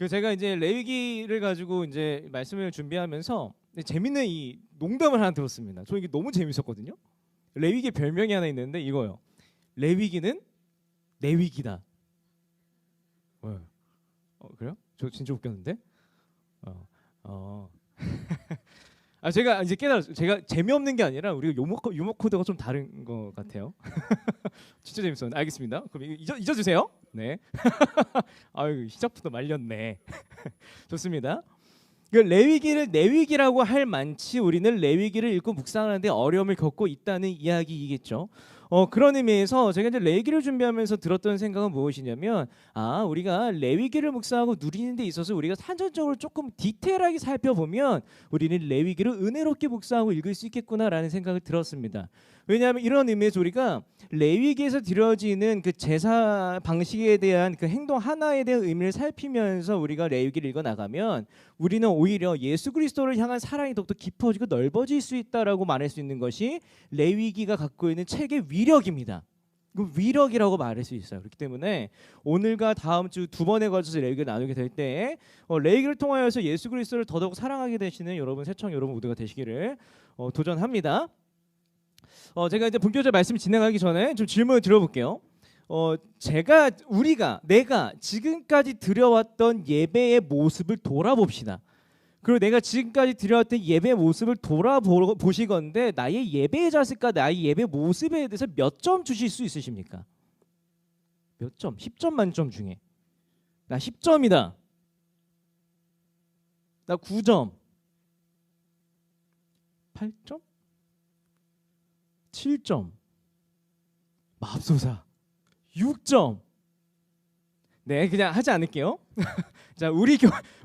그 제가 이제 레위기를 가지고 이제 말씀을 준비하면서 재밌는 이 농담을 하나 들었습니다. 저 이게 너무 재밌었거든요. 레위기 별명이 하나 있는데 이거요. 레위기는 내 위기다. 그래요? 저 진짜 웃겼는데. 아 제가 이제 깨달았어요. 제가 재미없는 게 아니라 우리가 유머 코드가 좀 다른 것 같아요. 진짜 재밌었는데 알겠습니다. 그럼 잊어주세요. 네. 아유 시작부터 말렸네. 좋습니다. 그 레위기를 내 위기라고 할 만치 우리는 레위기를 읽고 묵상하는데 어려움을 겪고 있다는 이야기이겠죠. 그런 의미에서 제가 이제 레위기를 준비하면서 들었던 생각은 무엇이냐면 우리가 레위기를 묵상하고 누리는 데 있어서 우리가 산전적으로 조금 디테일하게 살펴보면 우리는 레위기를 은혜롭게 묵상하고 읽을 수 있겠구나라는 생각을 들었습니다. 왜냐하면 이런 의미에서 우리가 레위기에서 드려지는 그 제사 방식에 대한 그 행동 하나에 대한 의미를 살피면서 우리가 레위기를 읽어 나가면 우리는 오히려 예수 그리스도를 향한 사랑이 더욱더 깊어지고 넓어질 수 있다라고 말할 수 있는 것이 레위기가 갖고 있는 책의 위력입니다. 그 위력이라고 말할 수 있어요. 그렇기 때문에 오늘과 다음 주 두 번에 걸쳐서 레위기를 나누게 될 때 레위기를 통하여서 예수 그리스도를 더더욱 사랑하게 되시는 여러분 새청 여러분 모두가 되시기를 도전합니다. 제가 이제 본격적으로 말씀 진행하기 전에 좀 질문을 드려볼게요. 내가 지금까지 드려왔던 예배의 모습을 돌아봅시다. 그리고 내가 지금까지 드려왔던 예배 모습을 돌아보시건대 나의 예배의 자세과 나의 예배 모습에 대해서 몇 점 주실 수 있으십니까? 몇 점? 10점 만점 중에 나 10점이다. 나 9점. 8점? 7점. 맙소사 6점. 네, 그냥 하지 않을게요. 자, 우리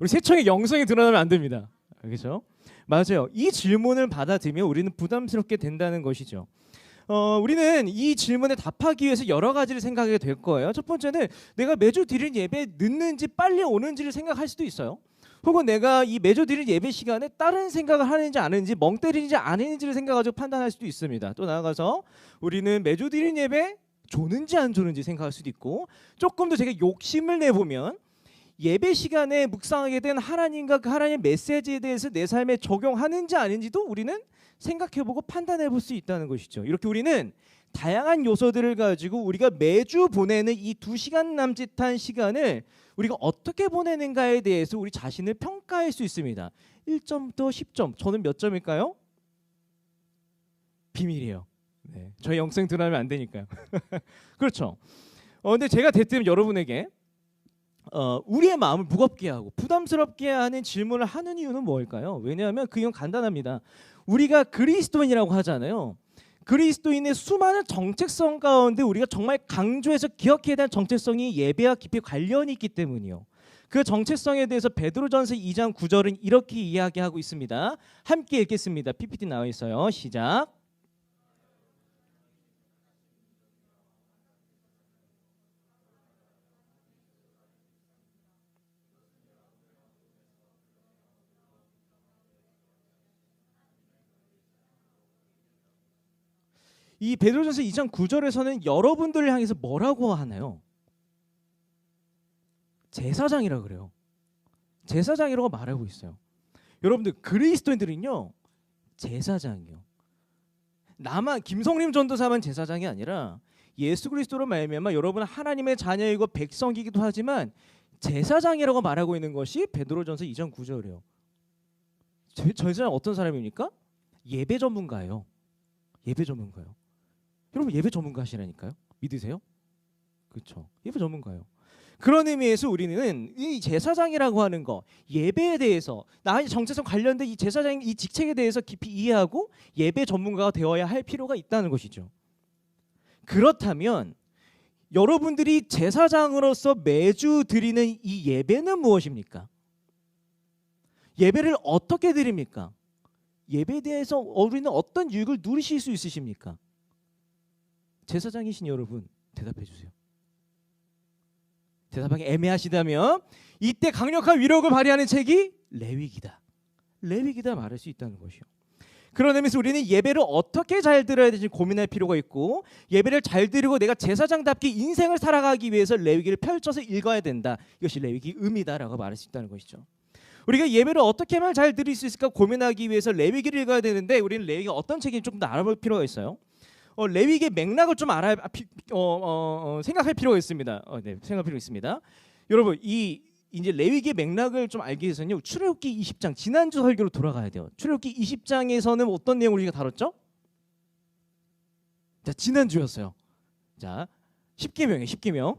세청의 영성이 드러나면 안 됩니다. 그렇죠? 맞아요. 이 질문을 받아들이면 우리는 부담스럽게 된다는 것이죠. 우리는 이 질문에 답하기 위해서 여러 가지를 생각하게 될 거예요. 첫 번째는 내가 매주 드리는 예배 늦는지 빨리 오는지를 생각할 수도 있어요. 혹은 내가 이 매주 드리는 예배 시간에 다른 생각을 하는지 안 하는지 멍 때리는지 안 했는지를 생각하고 판단할 수도 있습니다. 또 나아가서 우리는 매주 드리는 예배 조는지 안 조는지 생각할 수도 있고 조금 더 제가 욕심을 내보면 예배 시간에 묵상하게 된 하나님과 그 하나님의 메시지에 대해서 내 삶에 적용하는지 아닌지도 우리는 생각해보고 판단해볼 수 있다는 것이죠. 이렇게 우리는 다양한 요소들을 가지고 우리가 매주 보내는 이 2시간 남짓한 시간을 우리가 어떻게 보내는가에 대해서 우리 자신을 평가할 수 있습니다. 1점부터 10점. 저는 몇 점일까요? 비밀이에요. 네, 저희 영생 드러나면 안 되니까요. 그렇죠. 근데 제가 대뜸 여러분에게 우리의 마음을 무겁게 하고 부담스럽게 하는 질문을 하는 이유는 뭘까요? 왜냐하면 그 이유는 간단합니다. 우리가 그리스도인이라고 하잖아요. 그리스도인의 수많은 정체성 가운데 우리가 정말 강조해서 기억해야 할 정체성이 예배와 깊이 관련이 있기 때문이요. 그 정체성에 대해서 베드로전서 2장 9절은 이렇게 이야기하고 있습니다. 함께 읽겠습니다. PPT 나와 있어요. 시작. 이 베드로전서 2장 9절에서는 여러분들을 향해서 뭐라고 하나요? 제사장이라고 그래요. 제사장이라고 말하고 있어요. 여러분들 그리스도인들은요 제사장이요. 나만 김성림 전도사만 제사장이 아니라 예수 그리스도로 말미암아 여러분은 하나님의 자녀이고 백성이기도 하지만 제사장이라고 말하고 있는 것이 베드로전서 2장 9절이에요. 제사장 어떤 사람입니까? 예배 전문가예요. 예배 전문가요. 여러분 예배 전문가시라니까요. 믿으세요? 그렇죠. 예배 전문가요. 그런 의미에서 우리는 이 제사장이라고 하는 거 예배에 대해서 나의 정체성 관련된 이 제사장 이 직책에 대해서 깊이 이해하고 예배 전문가가 되어야 할 필요가 있다는 것이죠. 그렇다면 여러분들이 제사장으로서 매주 드리는 이 예배는 무엇입니까? 예배를 어떻게 드립니까? 예배에 대해서 우리는 어떤 유익을 누리실 수 있으십니까? 제사장이신 여러분 대답해 주세요. 대답하기 애매하시다면 이때 강력한 위력을 발휘하는 책이 레위기다. 레위기다 말할 수 있다는 것이요. 그런 의미에서 우리는 예배를 어떻게 잘 드려야 되는지 고민할 필요가 있고, 예배를 잘 드리고 내가 제사장답게 인생을 살아가기 위해서 레위기를 펼쳐서 읽어야 된다. 이것이 레위기 의미다라고 말할 수 있다는 것이죠. 우리가 예배를 어떻게 하면 잘 드릴 수 있을까 고민하기 위해서 레위기를 읽어야 되는데, 우리는 레위기가 어떤 책인지 조금 더 알아볼 필요가 있어요. 레위기의 맥락을 좀 생각할 필요가 있습니다. 네, 생각할 필요가 있습니다. 여러분, 이제 레위기의 맥락을 좀 알기 위해서는요, 출애굽기 20장 지난주 설교로 돌아가야 돼요. 출애굽기 20장에서는 어떤 내용을 우리가 다뤘죠? 자, 지난주였어요. 자, 10계명이에요. 10계명.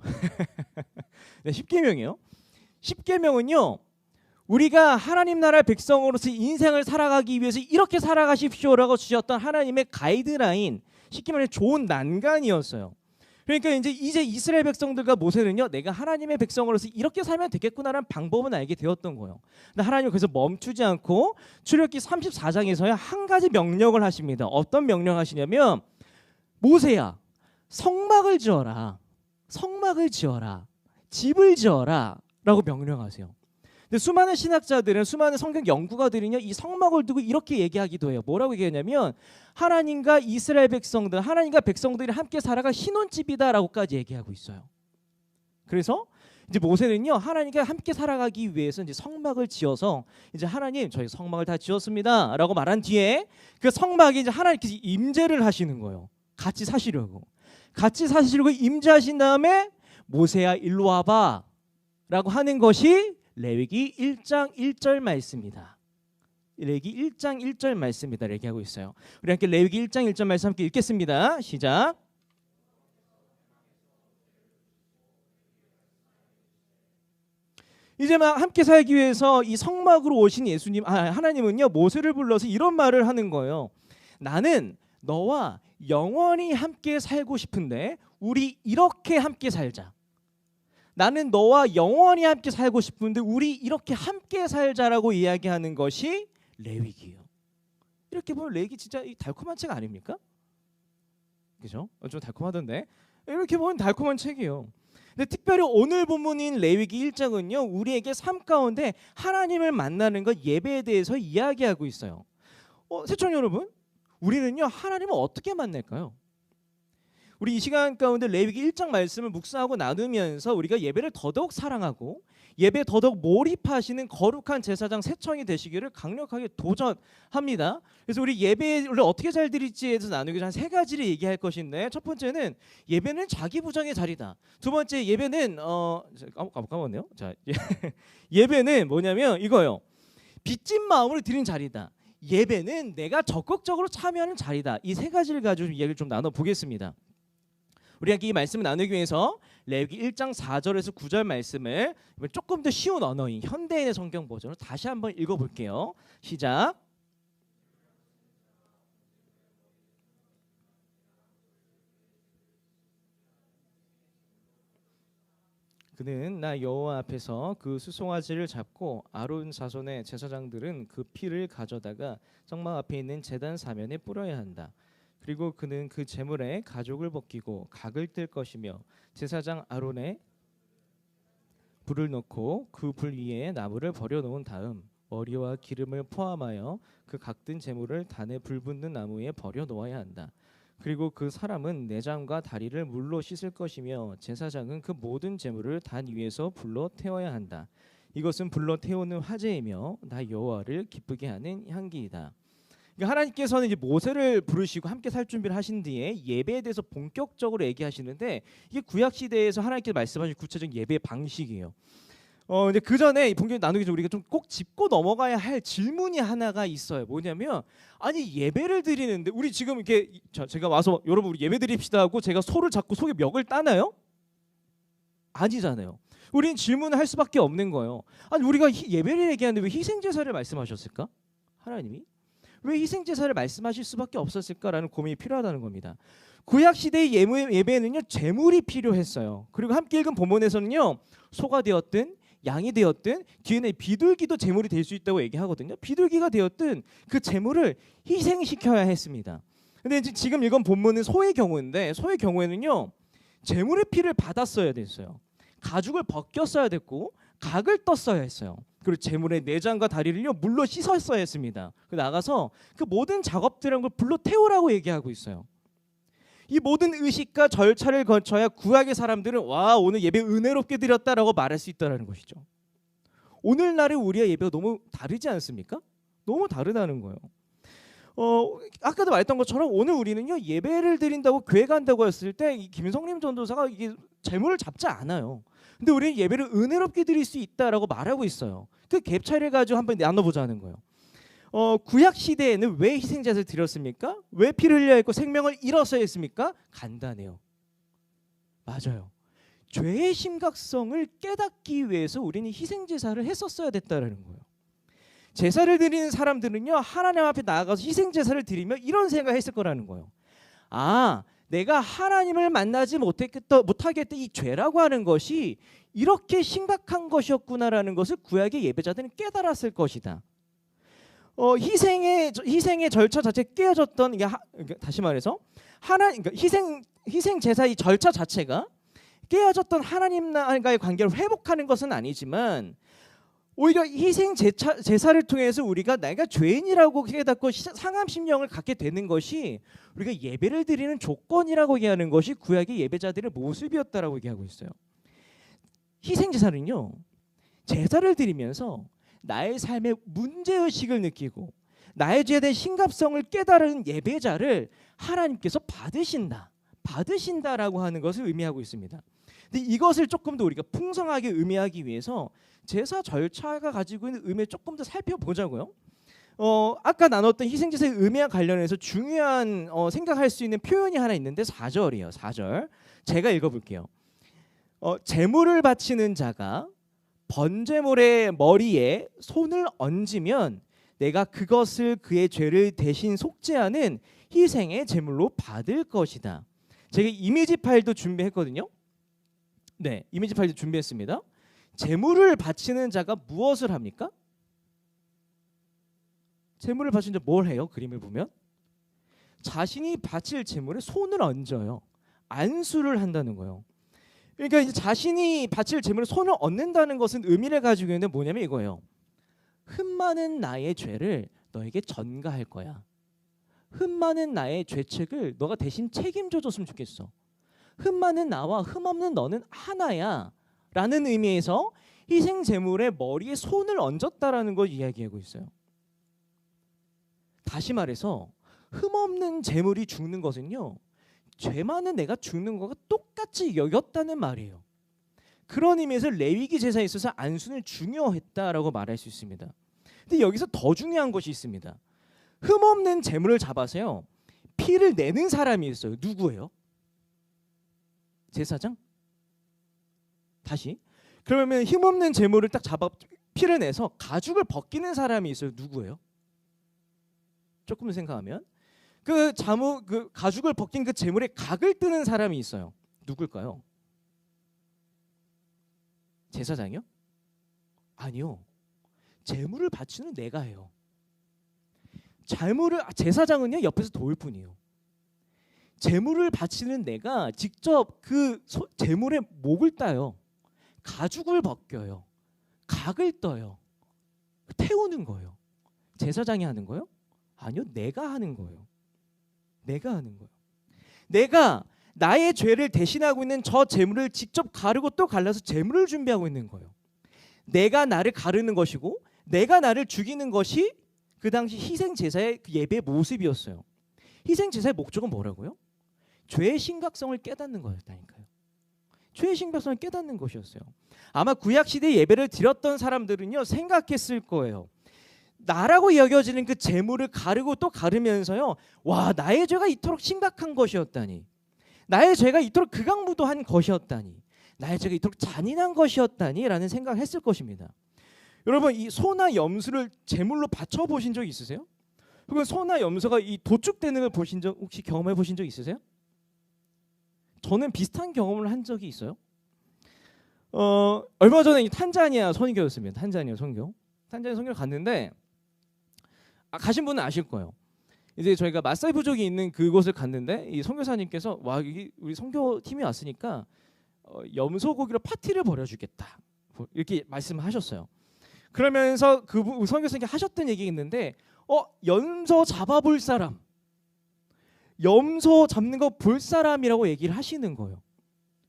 네, 10계명이에요. 10계명은요, 우리가 하나님 나라의 백성으로서 인생을 살아가기 위해서 이렇게 살아가십시오라고 주셨던 하나님의 가이드라인, 쉽게 말해 좋은 난간이었어요. 그러니까 이제 이스라엘 백성들과 모세는요, 내가 하나님의 백성으로서 이렇게 살면 되겠구나라는 방법은 알게 되었던 거예요. 근데 하나님은 그래서 멈추지 않고 출애굽기 34장에서요 한 가지 명령을 하십니다. 어떤 명령을 하시냐면, 모세야, 성막을 지어라, 성막을 지어라, 집을 지어라 라고 명령하세요. 근데 수많은 신학자들은, 수많은 성경 연구가들은요, 이 성막을 두고 이렇게 얘기하기도 해요. 뭐라고 얘기하냐면, 하나님과 이스라엘 백성들, 하나님과 백성들이 함께 살아가 신혼집이다라고까지 얘기하고 있어요. 그래서 이제 모세는요, 하나님과 함께 살아가기 위해서 이제 성막을 지어서, 이제 하나님, 저희 성막을 다 지었습니다라고 말한 뒤에 그 성막에 이제 하나님께서 임재를 하시는 거예요. 같이 사시려고 임재하신 다음에, 모세야 일로 와봐라고 하는 것이 레위기 1장 1절 말씀입니다. 레위기 1장 1절 말씀입니다. 얘기하고 있어요. 우리 함께 레위기 1장 1절 말씀 함께 읽겠습니다. 시작. 이제 막 함께 살기 위해서 이 성막으로 오신 하나님은요, 모세를 불러서 이런 말을 하는 거예요. 나는 너와 영원히 함께 살고 싶은데 우리 이렇게 함께 살자. 나는 너와 영원히 함께 살고 싶은데 우리 이렇게 함께 살자라고 이야기하는 것이 레위기예요. 이렇게 보면 레위기 진짜 달콤한 책 아닙니까? 그죠? 좀 달콤하던데. 이렇게 보면 달콤한 책이에요. 근데 특별히 오늘 본문인 레위기 1장은요, 우리에게 삶 가운데 하나님을 만나는 것, 예배에 대해서 이야기하고 있어요. 시청자 여러분, 우리는요, 하나님을 어떻게 만날까요? 우리 이 시간 가운데 레위기 1장 말씀을 묵상하고 나누면서 우리가 예배를 더더욱 사랑하고 예배에 더더욱 몰입하시는 거룩한 제사장 세청이 되시기를 강력하게 도전합니다. 그래서 우리 예배를 어떻게 잘 드릴지에 대해서 나누기 전에 한 3가지를 얘기할 것인데, 첫 번째는 예배는 자기 부정의 자리다. 두 번째, 예배는 까먹었네요. 자, 예배는 뭐냐면 이거요. 빚진 마음으로 드린 자리다. 예배는 내가 적극적으로 참여하는 자리다. 이 3가지를 가지고 이야기를 좀 나눠보겠습니다. 우리가 이 말씀을 나누기 위해서 레위기 1장 4절에서 9절 말씀을 조금 더 쉬운 언어인 현대인의 성경 버전으로 다시 한번 읽어볼게요. 시작. 그는 나 여호와 앞에서 그 수송아지를 잡고 아론 자손의 제사장들은 그 피를 가져다가 성막 앞에 있는 제단 사면에 뿌려야 한다. 그리고 그는 그 제물에 가죽을 벗기고 각을 뜰 것이며 제사장 아론의 불을 넣고 그 불 위에 나무를 버려놓은 다음 머리와 기름을 포함하여 그 각든 제물을 단에 불 붙는 나무에 버려놓아야 한다. 그리고 그 사람은 내장과 다리를 물로 씻을 것이며 제사장은 그 모든 제물을 단 위에서 불로 태워야 한다. 이것은 불로 태우는 화제이며 나 여호와를 기쁘게 하는 향기이다. 그러니까 하나님께서는 이제 모세를 부르시고 함께 살 준비를 하신 뒤에 예배에 대해서 본격적으로 얘기하시는데, 이게 구약 시대에서 하나님께서 말씀하신 구체적인 예배 방식이에요. 이제 그 전에 본격 나누기 전에 우리가 좀 꼭 짚고 넘어가야 할 질문이 하나가 있어요. 뭐냐면, 아니 예배를 드리는데 우리 지금 이렇게 제가 와서 여러분 우리 예배 드립시다 하고 제가 소를 잡고 속에 멱을 따나요? 아니잖아요. 우리는 질문을 할 수밖에 없는 거예요. 아니 우리가 예배를 얘기하는데 왜 희생제사를 말씀하셨을까? 하나님이 왜 희생제사를 말씀하실 수밖에 없었을까라는 고민이 필요하다는 겁니다. 구약 시대의 예배는요, 제물이 필요했어요. 그리고 함께 읽은 본문에서는요, 소가 되었든 양이 되었든 뒤에는 비둘기도 제물이 될 수 있다고 얘기하거든요. 비둘기가 되었든 그 제물을 희생시켜야 했습니다. 근데 지금 읽은 본문은 소의 경우인데, 소의 경우에는요, 제물의 피를 받았어야 됐어요. 가죽을 벗겼어야 됐고 각을 떴어야 했어요. 그리고 제물의 내장과 다리를요 물로 씻었어야 했습니다. 나가서 그 모든 작업들한 걸 불로 태우라고 얘기하고 있어요. 이 모든 의식과 절차를 거쳐야 구약의 사람들은 와 오늘 예배 은혜롭게 드렸다라고 말할 수 있다는 것이죠. 오늘날의 우리의 예배가 너무 다르지 않습니까? 너무 다르다는 거예요. 아까도 말했던 것처럼 오늘 우리는요 예배를 드린다고 교회 간다고 했을 때 이 김성림 전도사가 이게 재물을 잡지 않아요. 근데 우리는 예배를 은혜롭게 드릴 수 있다라고 말하고 있어요. 그 갭 차이를 가지고 한번 나눠보자는 거예요. 구약 시대에는 왜 희생제사를 드렸습니까? 왜 피를 흘려야 했고 생명을 잃었어야 했습니까? 간단해요. 맞아요. 죄의 심각성을 깨닫기 위해서 우리는 희생제사를 했었어야 됐다는 거예요. 제사를 드리는 사람들은요 하나님 앞에 나아가서 희생제사를 드리며 이런 생각을 했을 거라는 거예요. 아, 내가 하나님을 만나지 못하겠다 이 죄라고 하는 것이 이렇게 심각한 것이었구나라는 것을 구약의 예배자들은 깨달았을 것이다. 희생의 절차 자체 깨어졌던 다시 말해서 그러니까 희생 제사의 절차 자체가 깨어졌던 하나님과의 관계를 회복하는 것은 아니지만 오히려 희생 제사를 통해서 우리가 내가 죄인이라고 깨닫고 상함 심령을 갖게 되는 것이 우리가 예배를 드리는 조건이라고 얘기하는 것이 구약의 예배자들의 모습이었다라고 얘기하고 있어요. 희생 제사는요 제사를 드리면서 나의 삶의 문제의식을 느끼고 나의 죄에 대한 심각성을 깨달은 예배자를 하나님께서 받으신다라고 하는 것을 의미하고 있습니다. 근데 이것을 조금 더 우리가 풍성하게 의미하기 위해서 제사 절차가 가지고 있는 의미를 조금 더 살펴보자고요. 아까 나눴던 희생제사의 의미와 관련해서 중요한 생각할 수 있는 표현이 하나 있는데 4절이에요. 4절 제가 읽어볼게요. 제물을 바치는 자가 번제물의 머리에 손을 얹으면 내가 그것을 그의 죄를 대신 속죄하는 희생의 제물로 받을 것이다. 제가 이미지 파일도 준비했거든요. 네, 이미지 파일도 준비했습니다. 제물을 바치는 자가 무엇을 합니까? 제물을 바치는 자 뭘 해요? 그림을 보면 자신이 바칠 제물에 손을 얹어요. 안수를 한다는 거예요. 그러니까 이제 자신이 바칠 제물에 손을 얹는다는 것은 의미를 가지고 있는데 뭐냐면 이거예요. 흠 많은 나의 죄를 너에게 전가할 거야. 흠 많은 나의 죄책을 너가 대신 책임져 줬으면 좋겠어. 흠 많은 나와 흠 없는 너는 하나야 라는 의미에서 희생 제물의 머리에 손을 얹었다라는 걸 이야기하고 있어요. 다시 말해서 흠 없는 제물이 죽는 것은요 죄 많은 내가 죽는 것과 똑같이 여겼다는 말이에요. 그런 의미에서 레위기 제사에 있어서 안수는 중요했다라고 말할 수 있습니다. 근데 여기서 더 중요한 것이 있습니다. 흠 없는 제물을 잡아서요 피를 내는 사람이 있어요. 누구예요? 제사장? 다시 그러면 힘 없는 제물을 딱 잡아 피를 내서 가죽을 벗기는 사람이 있어요. 누구예요? 조금 생각하면 그 가죽을 벗긴 그 제물에 각을 뜨는 사람이 있어요. 누굴까요? 제사장이요? 아니요. 제물을 바치는 내가 해요. 제사장은요 옆에서 도울 뿐이에요. 제물을 바치는 내가 직접 그 제물의 목을 따요. 가죽을 벗겨요. 각을 떠요. 태우는 거예요. 제사장이 하는 거예요? 아니요. 내가 하는 거예요. 내가 하는 거예요. 내가 나의 죄를 대신하고 있는 저 제물을 직접 가르고 또 갈라서 제물을 준비하고 있는 거예요. 내가 나를 가르는 것이고 내가 나를 죽이는 것이 그 당시 희생제사의 예배의 모습이었어요. 희생제사의 목적은 뭐라고요? 죄의 심각성을 깨닫는 거였다니까요. 죄의 심각성을 깨닫는 것이었어요. 아마 구약시대 예배를 드렸던 사람들은요 생각했을 거예요. 나라고 여겨지는 그 재물을 가르고 또 가르면서요 와 나의 죄가 이토록 심각한 것이었다니, 나의 죄가 이토록 극악무도한 것이었다니, 나의 죄가 이토록 잔인한 것이었다니 라는 생각을 했을 것입니다. 여러분 이 소나 염소를 제물로 바쳐 보신 적 있으세요? 혹은 소나 염소가 이 도축되는 걸 보신 적 혹시 경험해 보신 적 있으세요? 저는 비슷한 경험을 한 적이 있어요. 얼마 전에 탄자니아 선교였습니다. 탄자니아 선교를 갔는데 가신 분은 아실 거예요. 이제 저희가 마사이 부족이 있는 그곳을 갔는데 이 선교사님께서 와 이게 우리 선교팀이 왔으니까 염소 고기로 파티를 벌여주겠다 이렇게 말씀하셨어요. 그러면서 그 선교사님께 하셨던 얘기가 있는데 염소 잡아볼 사람, 염소 잡는 거 볼 사람이라고 얘기를 하시는 거예요.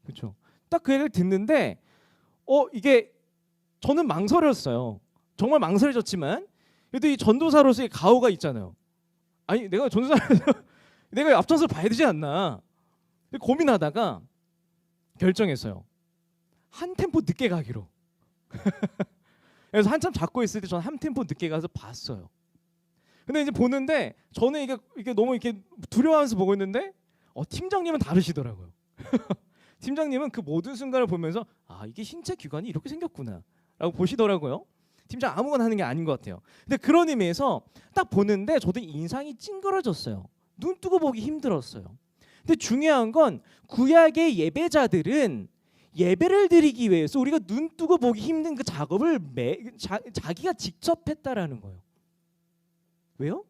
그렇죠? 딱 그 얘기를 듣는데 이게 저는 망설였어요. 정말 망설여졌지만 그래도 이 전도사로서의 가오가 있잖아요. 아니 내가 전도사로서 내가 앞장서 봐야 되지 않나 고민하다가 결정했어요. 한 템포 늦게 가기로. 그래서 한참 잡고 있을 때 저는 한 템포 늦게 가서 봤어요. 근데 이제 보는데 저는 이게 너무 이렇게 두려워하면서 보고 있는데 팀장님은 다르시더라고요. 팀장님은 그 모든 순간을 보면서 이게 신체 기관이 이렇게 생겼구나 라고 보시더라고요. 팀장 아무거나 하는 게 아닌 것 같아요. 근데 그런 의미에서 딱 보는데 저도 인상이 찡그러졌어요. 눈 뜨고 보기 힘들었어요. 근데 중요한 건 구약의 예배자들은 예배를 드리기 위해서 우리가 눈 뜨고 보기 힘든 그 작업을 자기가 직접 했다라는 거예요. 왜요?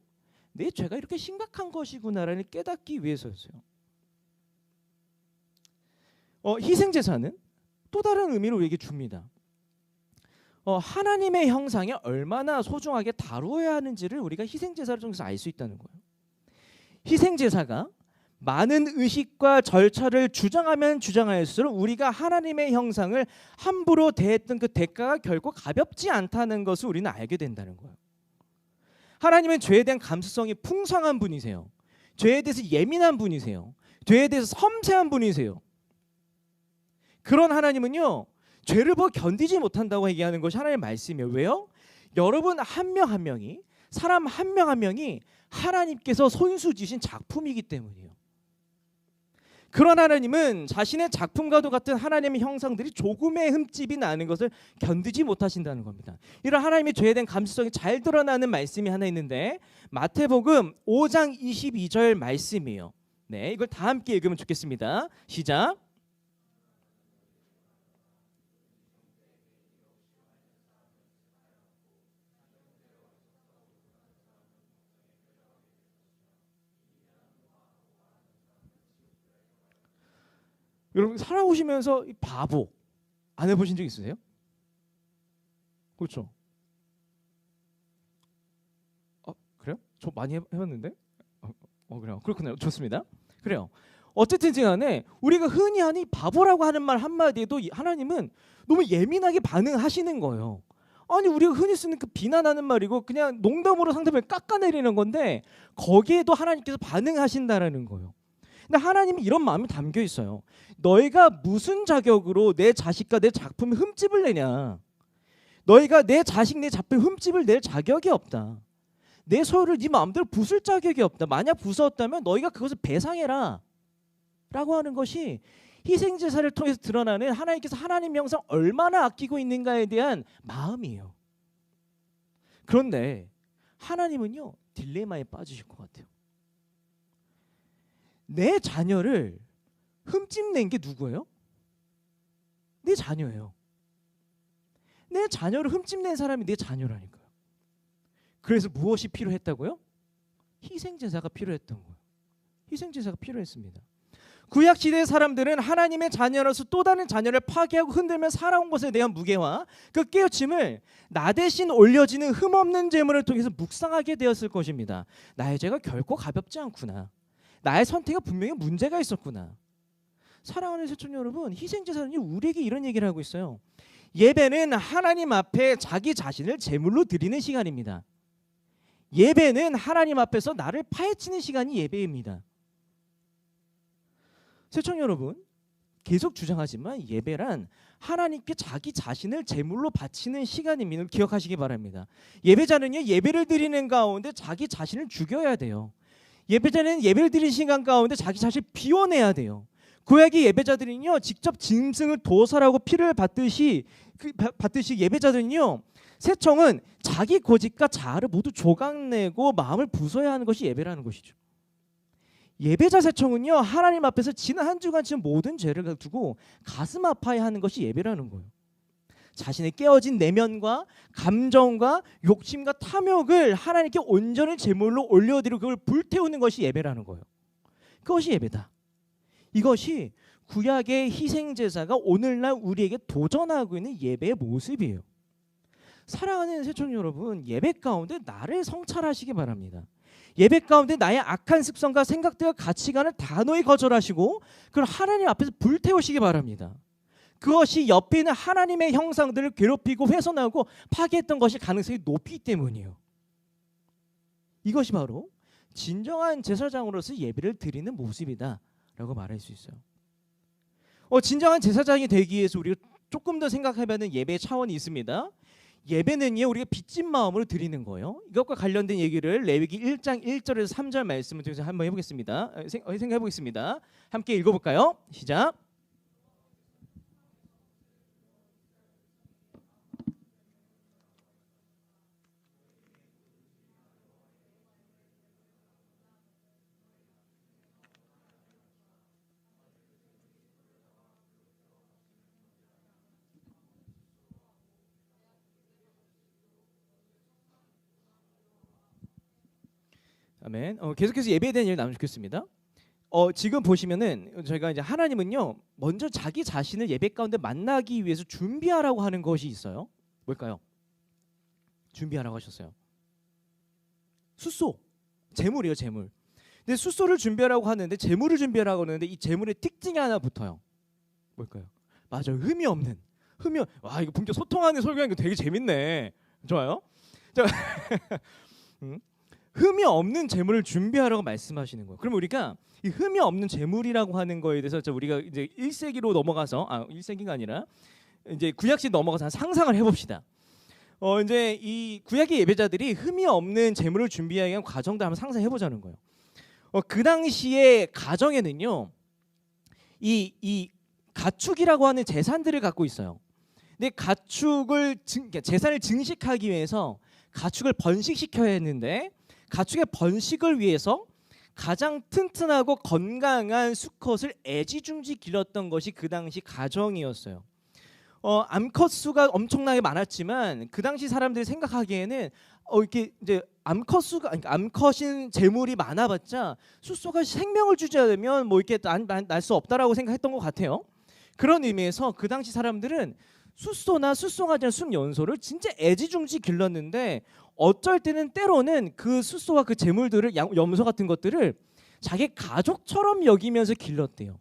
내 죄가 이렇게 심각한 것이구나라는 깨닫기 위해서였어요. 희생제사는 또 다른 의미를 우리에게 줍니다. 하나님의 형상에 얼마나 소중하게 다루어야 하는지를 우리가 희생제사를 통해서 알 수 있다는 거예요. 희생제사가 많은 의식과 절차를 주장하면 주장할수록 우리가 하나님의 형상을 함부로 대했던 그 대가가 결코 가볍지 않다는 것을 우리는 알게 된다는 거예요. 하나님은 죄에 대한 감수성이 풍성한 분이세요. 죄에 대해서 예민한 분이세요. 죄에 대해서 섬세한 분이세요. 그런 하나님은요, 죄를 견디지 못한다고 얘기하는 것이 하나님의 말씀이에요. 왜요? 여러분 한 명 한 명이, 사람 한 명 한 명이 하나님께서 손수 지신 작품이기 때문이에요. 그런 하나님은 자신의 작품과도 같은 하나님의 형상들이 조금의 흠집이 나는 것을 견디지 못하신다는 겁니다. 이런 하나님의 죄에 대한 감수성이 잘 드러나는 말씀이 하나 있는데 마태복음 5장 22절 말씀이에요. 네, 이걸 다 함께 읽으면 좋겠습니다. 시작. 여러분 살아오시면서 이 바보 안 해보신 적 있으세요? 그렇죠. 그래요? 저 많이 해봤는데. 그래요. 그렇군요. 좋습니다. 그래요. 어쨌든 간에 우리가 흔히 하는 바보라고 하는 말 한마디에도 하나님은 너무 예민하게 반응하시는 거예요. 아니 우리가 흔히 쓰는 그 비난하는 말이고 그냥 농담으로 상대방을 깎아내리는 건데 거기에도 하나님께서 반응하신다라는 거예요. 근데 하나님이 이런 마음이 담겨 있어요. 너희가 무슨 자격으로 내 자식과 내 작품에 흠집을 내냐. 너희가 내 자식 내 작품에 흠집을 낼 자격이 없다. 내 소유를 네 마음대로 부술 자격이 없다. 만약 부수었다면 너희가 그것을 배상해라 라고 하는 것이 희생제사를 통해서 드러나는 하나님께서 하나님 형상 얼마나 아끼고 있는가에 대한 마음이에요. 그런데 하나님은요 딜레마에 빠지실 것 같아요. 내 자녀를 흠집낸 게 누구예요? 내 자녀예요. 내 자녀를 흠집낸 사람이 내 자녀라니까요. 그래서 무엇이 필요했다고요? 희생제사가 필요했던 거예요. 희생제사가 필요했습니다. 구약시대의 사람들은 하나님의 자녀로서 또 다른 자녀를 파괴하고 흔들며 살아온 것에 대한 무게와 그 깨우침을 나 대신 올려지는 흠없는 제물을 통해서 묵상하게 되었을 것입니다. 나의 죄가 결코 가볍지 않구나. 나의 선택에 분명히 문제가 있었구나. 사랑하는 시청자 여러분, 희생제사는 우리에게 이런 얘기를 하고 있어요. 예배는 하나님 앞에 자기 자신을 제물로 드리는 시간입니다. 예배는 하나님 앞에서 나를 파헤치는 시간이 예배입니다. 시청자 여러분, 계속 주장하지만 예배란 하나님께 자기 자신을 제물로 바치는 시간입니다. 기억하시기 바랍니다. 예배자는요 예배를 드리는 가운데 자기 자신을 죽여야 돼요. 예배자는 예배를 드리는 시간 가운데 자기 자신을 비워내야 돼요. 구약의 예배자들은요 직접 짐승을 도살하고 피를 받듯이 예배자들은요 새청은 자기 고집과 자아를 모두 조각내고 마음을 부숴야 하는 것이 예배라는 것이죠. 예배자 새청은요 하나님 앞에서 지난 한 주간 지은 모든 죄를 두고 가슴 아파해하는 것이 예배라는 거예요. 자신의 깨어진 내면과 감정과 욕심과 탐욕을 하나님께 온전히 제물로 올려드리고 그걸 불태우는 것이 예배라는 거예요. 그것이 예배다. 이것이 구약의 희생제사가 오늘날 우리에게 도전하고 있는 예배의 모습이에요. 사랑하는 새청 여러분, 예배 가운데 나를 성찰하시기 바랍니다. 예배 가운데 나의 악한 습성과 생각들과 가치관을 단호히 거절하시고 그걸 하나님 앞에서 불태우시기 바랍니다. 그것이 옆에 있는 하나님의 형상들을 괴롭히고 훼손하고 파괴했던 것이 가능성이 높기 때문이에요. 이것이 바로 진정한 제사장으로서 예배를 드리는 모습이다라고 말할 수 있어요. 진정한 제사장이 되기 위해서 우리가 조금 더 생각해봐야 예배의 차원이 있습니다. 예배는요, 우리가 빚진 마음으로 드리는 거예요. 이것과 관련된 얘기를 레위기 1장 1절에서 3절 말씀을 통해서 한번 해보겠습니다. 생각해 보겠습니다. 함께 읽어볼까요? 시작. 아멘. 계속해서 예배에 대한 얘기를 나누면 좋겠습니다. 지금 보시면은 저희가 이제 하나님은요, 먼저 자기 자신을 예배 가운데 만나기 위해서 준비하라고 하는 것이 있어요. 뭘까요? 준비하라고 하셨어요. 숫소, 재물이에요, 재물. 근데 숫소를 준비하라고 하는데 재물을 준비하라고 하는데 이 재물의 특징이 하나 붙어요. 뭘까요? 맞아요, 흠이 없는. 와, 이거 본격 소통하는 설교하는 거 되게 재밌네. 좋아요. 자, 흠이 없는 재물을 준비하라고 말씀하시는 거예요. 그럼 우리가 이 흠이 없는 재물이라고 하는 거에 대해서 우리가 이제 1세기로 넘어가서 1세기가 아니라 이제 구약시 넘어가서 상상을 해봅시다. 이제 이 구약의 예배자들이 흠이 없는 재물을 준비하기 위한 과정도 한번 상상해 보자는 거예요. 그 당시에 가정에는요, 이 가축이라고 하는 재산들을 갖고 있어요. 근데 재산을 증식하기 위해서 가축을 번식시켜야 했는데 가축의 번식을 위해서 가장 튼튼하고 건강한 수컷을 애지중지 길렀던 것이 그 당시 가정이었어요. 암컷 수가 엄청나게 많았지만 그 당시 사람들이 생각하기에는 이렇게 이제 암컷인 재물이 많아봤자 숫소가 생명을 주지 않으면 뭐 이렇게 날 수 없다라고 생각했던 것 같아요. 그런 의미에서 그 당시 사람들은 숫소나 숫송아지 않은 순연소를 진짜 애지중지 길렀는데 어쩔 때는 때로는 그 숫소와 그 재물들을 염소 같은 것들을 자기 가족처럼 여기면서 길렀대요.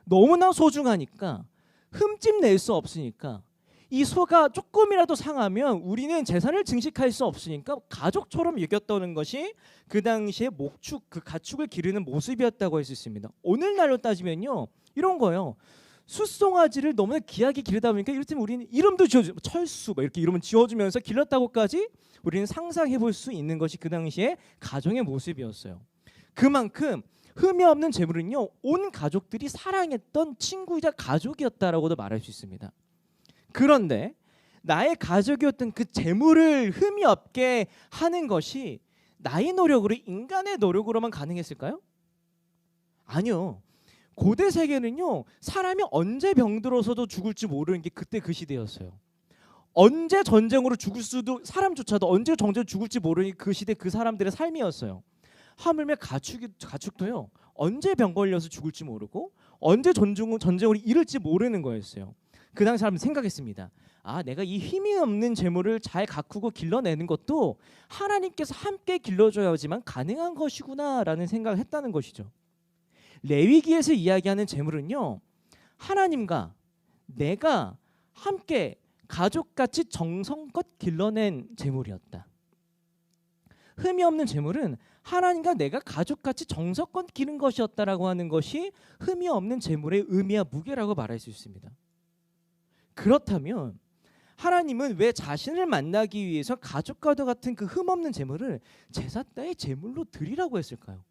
너무나 소중하니까 흠집 낼 수 없으니까 이 소가 조금이라도 상하면 우리는 재산을 증식할 수 없으니까 가족처럼 여겼다는 것이 그 당시에 목축, 그 가축을 기르는 모습이었다고 할 수 있습니다. 오늘날로 따지면요, 이런 거예요. 숫송아지를 너무나 귀하게 기르다 보니까 이를테면 우리는 이름도 지어주고 철수 이렇게 이름을 지어주면서 길렀다고까지 우리는 상상해 볼 수 있는 것이 그 당시에 가정의 모습이었어요. 그만큼 흠이 없는 재물은요, 온 가족들이 사랑했던 친구이자 가족이었다라고도 말할 수 있습니다. 그런데 나의 가족이었던 그 재물을 흠이 없게 하는 것이 나의 노력으로, 인간의 노력으로만 가능했을까요? 아니요. 고대 세계는요, 사람이 언제 병들어서도 죽을지 모르는 게 그때 그 시대였어요. 언제 전쟁으로 죽을 수도, 사람조차도 언제 전쟁으로 죽을지 모르는 그 시대 그 사람들의 삶이었어요. 하물며 가축도요, 언제 병 걸려서 죽을지 모르고 언제 전쟁으로 잃을지 모르는 거였어요. 그 당시 사람은 생각했습니다. 내가 이 힘이 없는 재물을 잘 가꾸고 길러내는 것도 하나님께서 함께 길러줘야지만 가능한 것이구나라는 생각을 했다는 것이죠. 레위기에서 이야기하는 재물은요, 하나님과 내가 함께 가족같이 정성껏 길러낸 재물이었다. 흠이 없는 재물은 하나님과 내가 가족같이 정성껏 기른 것이었다라고 하는 것이 흠이 없는 재물의 의미와 무게라고 말할 수 있습니다. 그렇다면 하나님은 왜 자신을 만나기 위해서 가족과도 같은 그 흠 없는 재물을 제사 때의 재물로 드리라고 했을까요?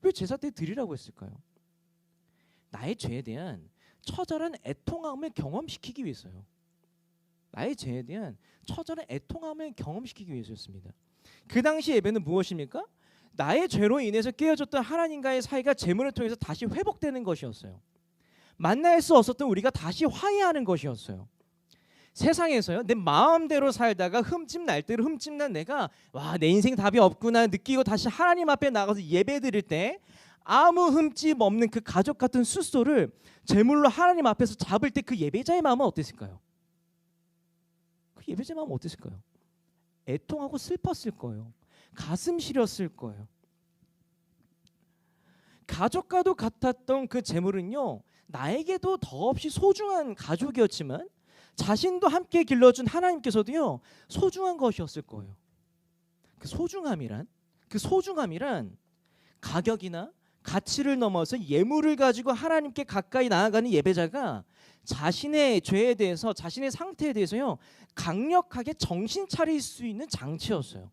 왜 제사 때 드리라고 했을까요? 나의 죄에 대한 처절한 애통함을 경험시키기 위해서요. 나의 죄에 대한 처절한 애통함을 경험시키기 위해서였습니다. 그 당시 예배는 무엇입니까? 나의 죄로 인해서 깨어졌던 하나님과의 사이가 제물을 통해서 다시 회복되는 것이었어요. 만날 수 없었던 우리가 다시 화해하는 것이었어요. 세상에서요, 내 마음대로 살다가 흠집 날 대로 흠집 난 내가 내 인생 답이 없구나 느끼고 다시 하나님 앞에 나가서 예배 드릴 때 아무 흠집 없는 그 가족 같은 숫소를 제물로 하나님 앞에서 잡을 때 그 예배자의 마음은 어땠을까요? 그 예배자의 마음 어땠을까요? 애통하고 슬펐을 거예요. 가슴 시렸을 거예요. 가족과도 같았던 그 재물은요, 나에게도 더없이 소중한 가족이었지만 자신도 함께 길러준 하나님께서도요 소중한 것이었을 거예요. 그 소중함이란 가격이나 가치를 넘어서 예물을 가지고 하나님께 가까이 나아가는 예배자가 자신의 죄에 대해서, 자신의 상태에 대해서요 강력하게 정신 차릴 수 있는 장치였어요.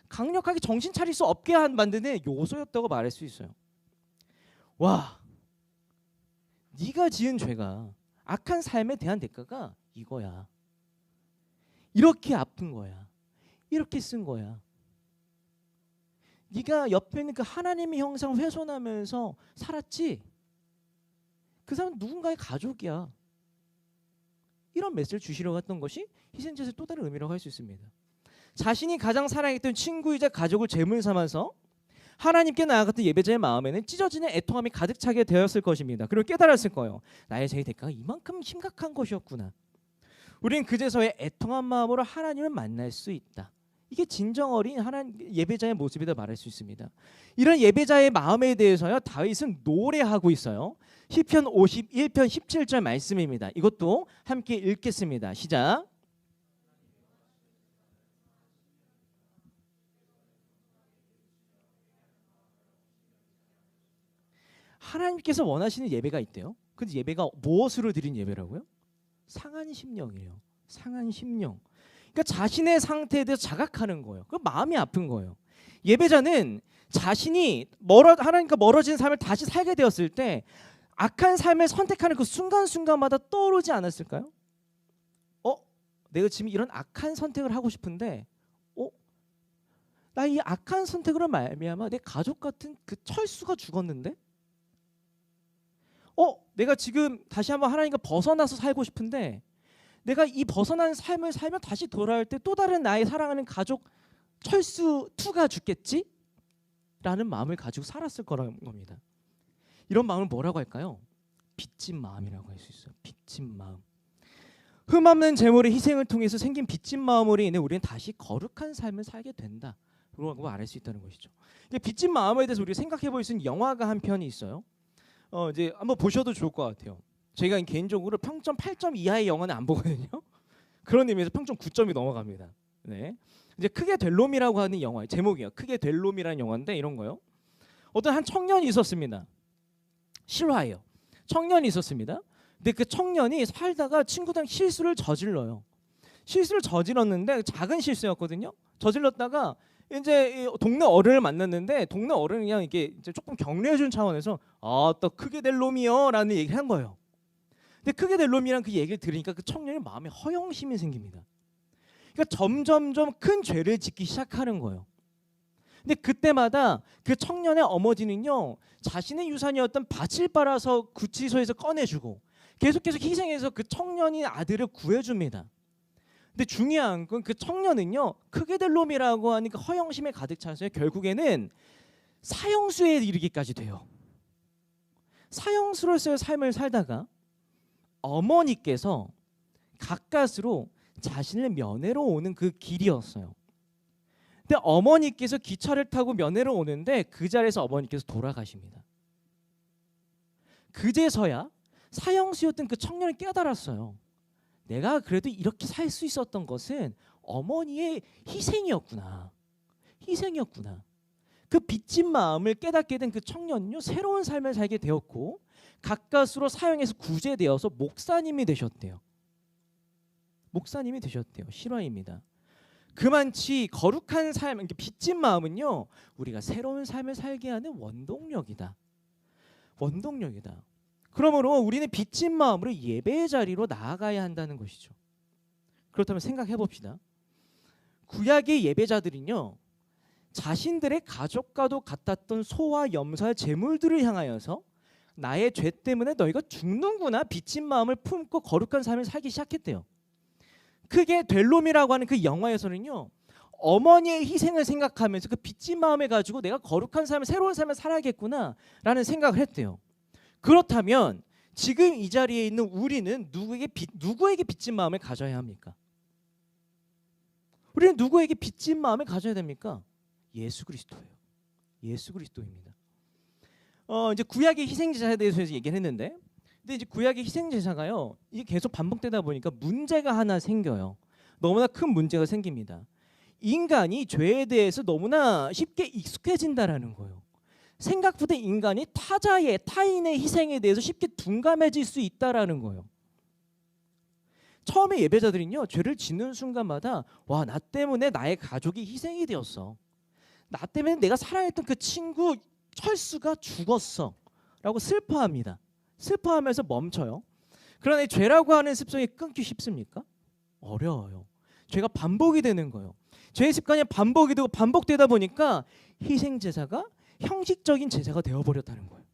강력하게 정신 차릴 수 없게 만드는 요소였다고 말할 수 있어요. 와, 네가 지은 죄가, 악한 삶에 대한 대가가 이거야. 이렇게 아픈 거야. 이렇게 쓴 거야. 네가 옆에 있는 그 하나님의 형상 훼손하면서 살았지? 그 사람은 누군가의 가족이야. 이런 메시지를 주시려고 했던 것이 희생제사의 또 다른 의미라고 할 수 있습니다. 자신이 가장 사랑했던 친구이자 가족을 제물 삼아서 하나님께 나아갔던 예배자의 마음에는 찢어지는 애통함이 가득 차게 되었을 것입니다. 그리고 깨달았을 거예요. 나의 죄의 대가가 이만큼 심각한 것이었구나. 우리는 그제서야 애통한 마음으로 하나님을 만날 수 있다. 이게 진정 어린 하나님 예배자의 모습이다 말할 수 있습니다. 이런 예배자의 마음에 대해서요 다윗은 노래하고 있어요. 시편 51편 17절 말씀입니다. 이것도 함께 읽겠습니다. 시작. 하나님께서 원하시는 예배가 있대요. 근데 예배가 무엇으로 드린 예배라고요? 상한 심령이에요. 상한 심령. 그러니까 자신의 상태에 대해서 자각하는 거예요. 그 마음이 아픈 거예요. 예배자는 자신이 하나님과 멀어진 삶을 다시 살게 되었을 때 악한 삶을 선택하는 그 순간순간마다 떠오르지 않았을까요? 내가 지금 이런 악한 선택을 하고 싶은데 나 이 악한 선택으로 말미암아 내 가족 같은 그 철수가 죽었는데 내가 지금 다시 한번 하나님과 벗어나서 살고 싶은데 내가 이 벗어난 삶을 살면 다시 돌아올 때 또 다른 나의 사랑하는 가족 철수 2가 죽겠지? 라는 마음을 가지고 살았을 거라는 겁니다. 이런 마음을 뭐라고 할까요? 빚진 마음이라고 할 수 있어요. 빚진 마음. 흠없는 재물의 희생을 통해서 생긴 빚진 마음으로 인해 우리는 다시 거룩한 삶을 살게 된다. 라고 말할 수 있다는 것이죠. 빚진 마음에 대해서 우리가 생각해 볼 수 있는 영화가 한 편이 있어요. 이제 한번 보셔도 좋을 것 같아요. 제가 개인적으로 평점 8점 이하의 영화는 안 보거든요. 그런 의미에서 평점 9점이 넘어갑니다. 네. 이제 크게 될 놈이라고 하는 영화 제목이에요. 크게 될 놈이라는 영화인데 이런 거요. 어떤 한 청년이 있었습니다. 실화예요. 청년이 있었습니다. 근데 그 청년이 살다가 친구들랑 실수를 저질러요. 실수를 저질렀는데 작은 실수였거든요. 저질렀다가 이제 동네 어른을 만났는데 동네 어른이 그냥 이게 이제 조금 격려해준 차원에서 또 크게 될 놈이요라는 얘기를 한 거예요. 근데 크게 될 놈이란 그 얘기를 들으니까 그 청년이 마음에 허영심이 생깁니다. 그러니까 점점점 큰 죄를 짓기 시작하는 거예요. 근데 그때마다 그 청년의 어머니는요 자신의 유산이었던 밭을 빨아서 구치소에서 꺼내주고 계속 희생해서 그 청년인 아들을 구해줍니다. 근데 중요한 건 그 청년은요 크게 될 놈이라고 하니까 허영심에 가득 차서 결국에는 사형수에 이르기까지 돼요. 사형수로서의 삶을 살다가 어머니께서 가까스로 자신을 면회로 오는 그 길이었어요. 근데 어머니께서 기차를 타고 면회로 오는데 그 자리에서 어머니께서 돌아가십니다. 그제서야 사형수였던 그 청년이 깨달았어요. 내가 그래도 이렇게 살 수 있었던 것은 어머니의 희생이었구나. 희생이었구나. 그 빚진 마음을 깨닫게 된 그 청년은요 새로운 삶을 살게 되었고 가까스로 사형에서 구제되어서 목사님이 되셨대요. 목사님이 되셨대요. 실화입니다. 그만치 거룩한 삶, 빚진 마음은요 우리가 새로운 삶을 살게 하는 원동력이다. 원동력이다. 그러므로 우리는 빚진 마음으로 예배의 자리로 나아가야 한다는 것이죠. 그렇다면 생각해 봅시다. 구약의 예배자들은요 자신들의 가족과도 같았던 소와 염소의 제물들을 향하여서 나의 죄 때문에 너희가 죽는구나 빚진 마음을 품고 거룩한 삶을 살기 시작했대요. 크게 될 놈이라고 하는 그 영화에서는요 어머니의 희생을 생각하면서 그 빚진 마음을 가지고 내가 거룩한 삶을 새로운 삶을 살아야겠구나 라는 생각을 했대요. 그렇다면 지금 이 자리에 있는 우리는 누구에게 빚진 마음을 가져야 합니까? 우리는 누구에게 빚진 마음을 가져야 됩니까? 예수 그리스도예요. 예수 그리스도입니다. 이제 구약의 희생제사에 대해서 얘기를 했는데, 근데 이제 구약의 희생제사가요, 이게 계속 반복되다 보니까 문제가 하나 생겨요. 너무나 큰 문제가 생깁니다. 인간이 죄에 대해서 너무나 쉽게 익숙해진다라는 거예요. 생각보다 인간이 타인의 희생에 대해서 쉽게 둔감해질 수 있다라는 거예요. 처음에 예배자들은요, 죄를 짓는 순간마다 와, 나 때문에 나의 가족이 희생이 되었어. 나 때문에 내가 사랑했던 그 친구 철수가 죽었어 라고 슬퍼합니다. 슬퍼하면서 멈춰요. 그러나 이 죄라고 하는 습성이 끊기 쉽습니까? 어려워요. 죄가 반복이 되는 거예요. 죄의 습관이 반복이 되고 반복되다 보니까 희생제사가 형식적인 제사가 되어버렸다는 거예요.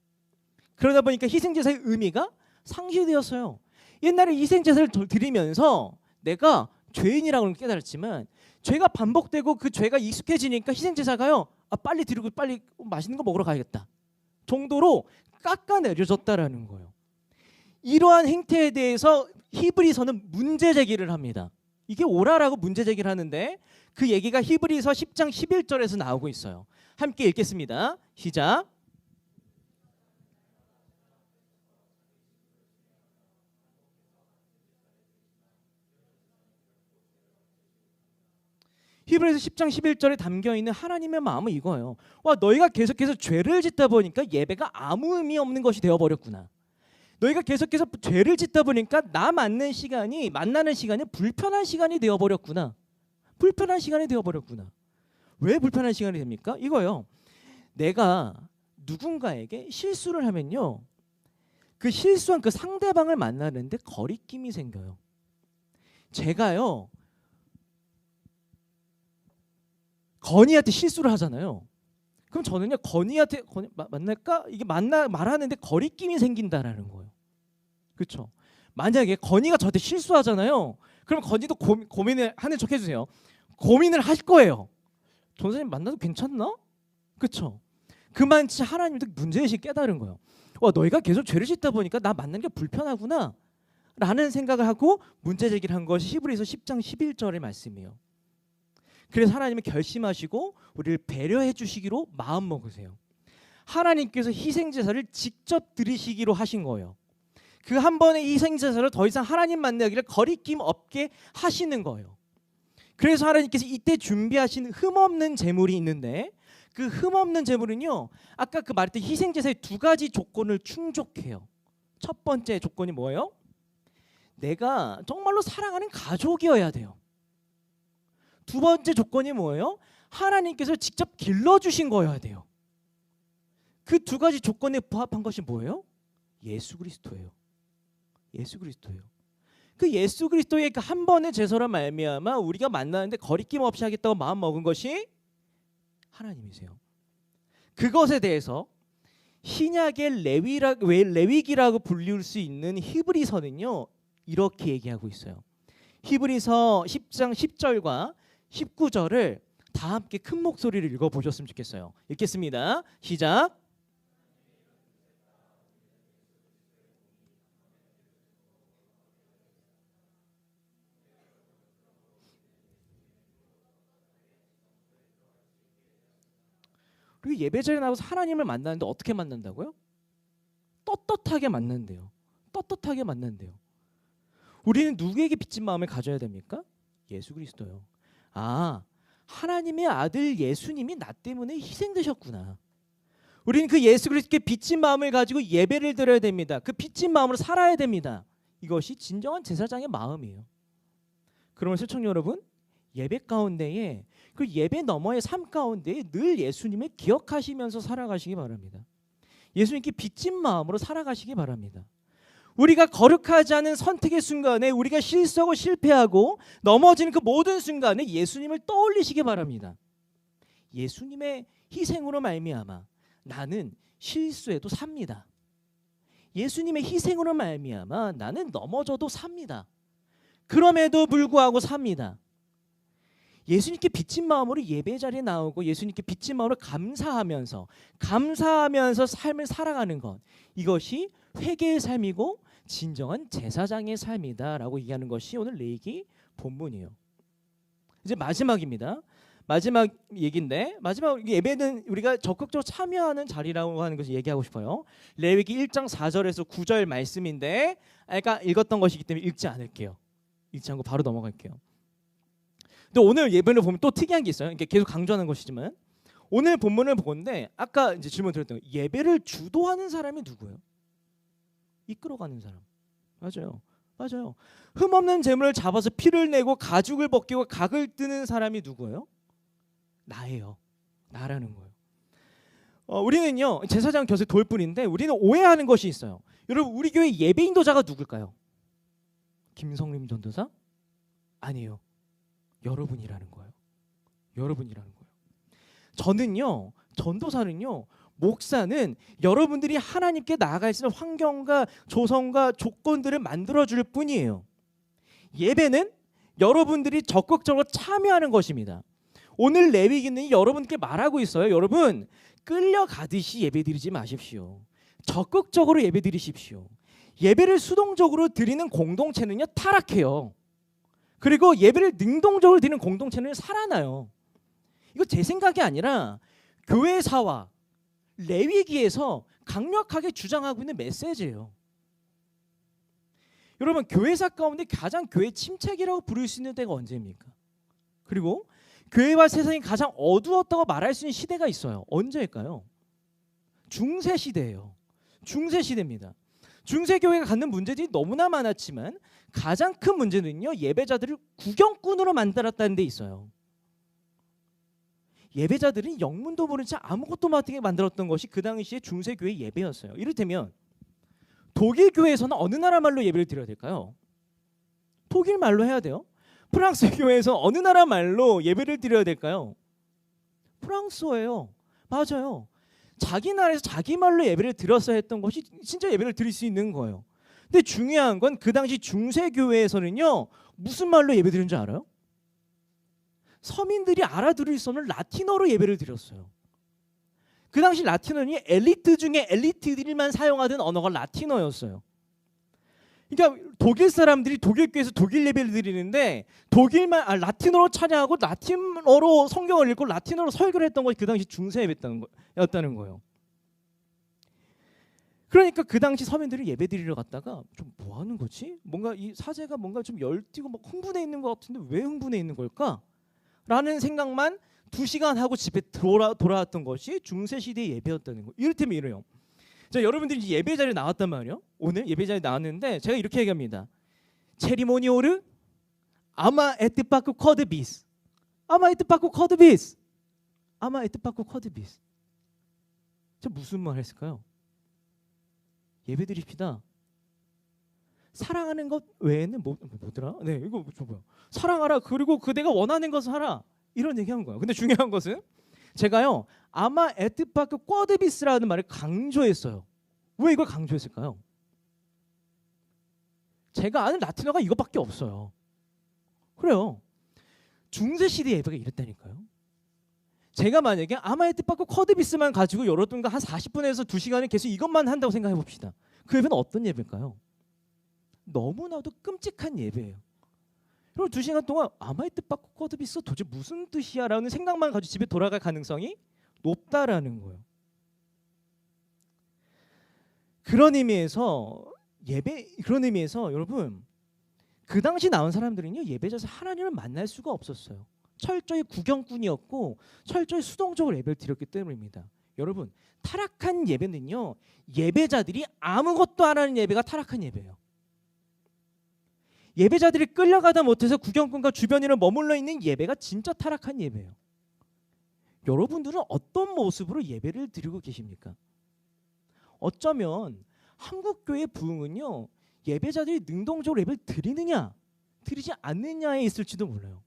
그러다 보니까 희생제사의 의미가 상실되었어요. 옛날에 희생제사를 드리면서 내가 죄인이라고 깨달았지만, 죄가 반복되고 그 죄가 익숙해지니까 희생제사가요, 빨리 드리고 빨리 맛있는 거 먹으러 가야겠다 정도로 깎아내려졌다라는 거예요. 이러한 행태에 대해서 히브리서는 문제 제기를 합니다. 이게 오라라고 문제 제기를 하는데, 그 얘기가 히브리서 10장 11절에서 나오고 있어요. 함께 읽겠습니다. 시작. 히브리서 10장 11절에 담겨있는 하나님의 마음은 이거예요. 와, 너희가 계속해서 죄를 짓다 보니까 예배가 아무 의미 없는 것이 되어버렸구나. 너희가 계속해서 죄를 짓다 보니까 나 만나는 시간이 불편한 시간이 되어버렸구나. 불편한 시간이 되어버렸구나. 왜 불편한 시간이 됩니까? 이거요. 내가 누군가에게 실수를 하면요, 그 실수한 그 상대방을 만나는데 거리낌이 생겨요. 제가요, 건이한테 실수를 하잖아요. 그럼 저는요, 건이한테 만날까? 이게 말하는데 거리낌이 생긴다라는 거예요. 그렇죠? 만약에 건이가 저한테 실수하잖아요. 그럼 건이도 고민을 하는 척 해주세요. 고민을 할 거예요. 전사님 만나도 괜찮나? 그렇죠? 그만치 하나님도 문제의식 깨달은 거예요. 와, 너희가 계속 죄를 짓다 보니까 나 만나는 게 불편하구나 라는 생각을 하고 문제 제기를 한 것이 히브리서 10장 11절의 말씀이에요. 그래서 하나님은 결심하시고 우리를 배려해 주시기로 마음 먹으세요. 하나님께서 희생제사를 직접 드리시기로 하신 거예요. 그 한 번의 희생제사를 더 이상 하나님 만나기를 거리낌 없게 하시는 거예요. 그래서 하나님께서 이때 준비하신 흠없는 제물이 있는데, 그 흠없는 제물은요, 아까 그 말했던 희생제사의 두 가지 조건을 충족해요. 첫 번째 조건이 뭐예요? 내가 정말로 사랑하는 가족이어야 돼요. 두 번째 조건이 뭐예요? 하나님께서 직접 길러주신 거여야 돼요. 그 두 가지 조건에 부합한 것이 뭐예요? 예수 그리스도예요. 예수 그리스도예요. 그 예수 그리스도의 그 한 번의 제사로 말미암아 우리가 만나는데 거리낌 없이 하겠다고 마음 먹은 것이 하나님이세요. 그것에 대해서 신약의 레위기라고 불릴 수 있는 히브리서는요, 이렇게 얘기하고 있어요. 히브리서 10장 10절과 19절을 다 함께 큰 목소리를 읽어보셨으면 좋겠어요. 읽겠습니다. 시작. 그리고 예배자리에 나와서 하나님을 만나는데 어떻게 만난다고요? 떳떳하게 만난대요. 떳떳하게 만난대요. 우리는 누구에게 빚진 마음을 가져야 됩니까? 예수 그리스도요. 아, 하나님의 아들 예수님이 나 때문에 희생되셨구나. 우리는 그 예수 그리스도께 빚진 마음을 가지고 예배를 드려야 됩니다. 그 빚진 마음으로 살아야 됩니다. 이것이 진정한 제사장의 마음이에요. 그러면 시청자 여러분, 예배 가운데에 그 예배 너머의 삶 가운데에 늘 예수님을 기억하시면서 살아가시기 바랍니다. 예수님께 빚진 마음으로 살아가시기 바랍니다. 우리가 거룩하지 않은 선택의 순간에 우리가 실수하고 실패하고 넘어지는 그 모든 순간에 예수님을 떠올리시기 바랍니다. 예수님의 희생으로 말미암아 나는 실수해도 삽니다. 예수님의 희생으로 말미암아 나는 넘어져도 삽니다. 그럼에도 불구하고 삽니다. 예수님께 빚진 마음으로 예배 자리에 나오고 예수님께 빚진 마음으로 감사하면서 삶을 살아가는 것, 이것이 회개의 삶이고 진정한 제사장의 삶이다라고 얘기하는 것이 오늘 레위기 본문이에요. 이제 마지막입니다. 마지막 얘기인데 마지막 예배는 우리가 적극적으로 참여하는 자리라고 하는 것을 얘기하고 싶어요. 레위기 1장 4절에서 9절 말씀인데 아까 읽었던 것이기 때문에 읽지 않을게요. 읽지 않고 바로 넘어갈게요. 근데 오늘 예배를 보면 또 특이한 게 있어요. 이게 계속 강조하는 것이지만 오늘 본문을 보건데 아까 이제 질문 드렸던 거, 예배를 주도하는 사람이 누구예요? 이끌어가는 사람. 맞아요. 맞아요. 흠없는 재물을 잡아서 피를 내고 가죽을 벗기고 각을 뜨는 사람이 누구예요? 나예요. 나라는 거예요. 우리는요 제사장 곁에 돌 뿐인데 우리는 오해하는 것이 있어요. 여러분 우리 교회 예배 인도자가 누굴까요? 김성림 전도사? 아니에요. 여러분이라는 거예요. 여러분이라는 거예요. 저는요 전도사는요 목사는 여러분들이 하나님께 나아갈 수 있는 환경과 조성과 조건들을 만들어줄 뿐이에요. 예배는 여러분들이 적극적으로 참여하는 것입니다. 오늘 레위기는 여러분께 말하고 있어요. 여러분 끌려가듯이 예배드리지 마십시오. 적극적으로 예배드리십시오. 예배를 수동적으로 드리는 공동체는요 타락해요. 그리고 예배를 능동적으로 드리는 공동체는 살아나요. 이거 제 생각이 아니라 교회사와 레위기에서 강력하게 주장하고 있는 메시지예요. 여러분 교회사 가운데 가장 교회 침체기라고 부를 수 있는 때가 언제입니까? 그리고 교회와 세상이 가장 어두웠다고 말할 수 있는 시대가 있어요. 언제일까요? 중세시대예요. 중세시대입니다. 중세교회가 갖는 문제들이 너무나 많았지만 가장 큰 문제는요 예배자들을 구경꾼으로 만들었다는 데 있어요. 예배자들은 영문도 모른 채 아무것도 못하게 만들었던 것이 그 당시에 중세교회 예배였어요. 이를테면 독일 교회에서는 어느 나라 말로 예배를 드려야 될까요? 독일 말로 해야 돼요. 프랑스 교회에서 어느 나라 말로 예배를 드려야 될까요? 프랑스어예요. 맞아요. 자기 나라에서 자기 말로 예배를 드렸어야 했던 것이 진짜 예배를 드릴 수 있는 거예요. 근데 중요한 건 그 당시 중세교회에서는요 무슨 말로 예배 드리는 줄 알아요? 서민들이 알아들을 수 없는 라틴어로 예배를 드렸어요. 그 당시 라틴어는 엘리트 중에 엘리트들만 사용하던 언어가 라틴어였어요. 그러니까 독일 사람들이 독일 교회에서 독일 예배를 드리는데 라틴어로 찬양하고 라틴어로 성경을 읽고 라틴어로 설교를 했던 것이 그 당시 중세 예배였다는 거예요. 그러니까 그 당시 서민들이 예배 드리러 갔다가 좀 뭐 하는 거지? 뭔가 이 사제가 뭔가 좀 열띠고 막 흥분해 있는 것 같은데 왜 흥분해 있는 걸까? 라는 생각만 2시간 하고 집에 돌아왔던 것이 중세시대의 예배였다는 거예요. 이를테면 이래요. 자, 여러분들이 예배 자리에 나왔단 말이에요. 오늘 예배 자리에 나왔는데 제가 이렇게 얘기합니다. 체리모니오르 아마 에트파크 커드비스 아마 에트파크 커드비스 아마 에트파크 커드비스. 저 무슨 말 했을까요? 예배 드립시다. 사랑하는 것 외에는 뭐더라? 네, 이거 뭐야? 사랑하라. 그리고 내가 원하는 것을 하라. 이런 얘기한 거예요. 근데 중요한 것은 제가요 아마 에트파크 쿼드비스라는 말을 강조했어요. 왜 이걸 강조했을까요? 제가 아는 라틴어가 이것밖에 없어요. 그래요. 중세 시대 예배가 이랬다니까요. 제가 만약에 아마 에트파크 쿼드비스만 가지고 여러분과 한 40분에서 2시간을 계속 이것만 한다고 생각해 봅시다. 그 예배는 어떤 예배일까요? 너무나도 끔찍한 예배예요. 그럼 2시간 동안 아마이트파크 쿼드비스 도대체 무슨 뜻이야? 라는 생각만 가지고 집에 돌아갈 가능성이 높다라는 거예요. 그런 의미에서 여러분 그 당시 나온 사람들은요 예배자에서 하나님을 만날 수가 없었어요. 철저히 구경꾼이었고 철저히 수동적으로 예배를 드렸기 때문입니다. 여러분 타락한 예배는요 예배자들이 아무것도 안 하는 예배가 타락한 예배예요. 예배자들이 끌려가다 못해서 구경꾼과 주변인을 머물러 있는 예배가 진짜 타락한 예배예요. 여러분들은 어떤 모습으로 예배를 드리고 계십니까? 어쩌면 한국교회 부흥은요 예배자들이 능동적으로 예배를 드리느냐 드리지 않느냐에 있을지도 몰라요.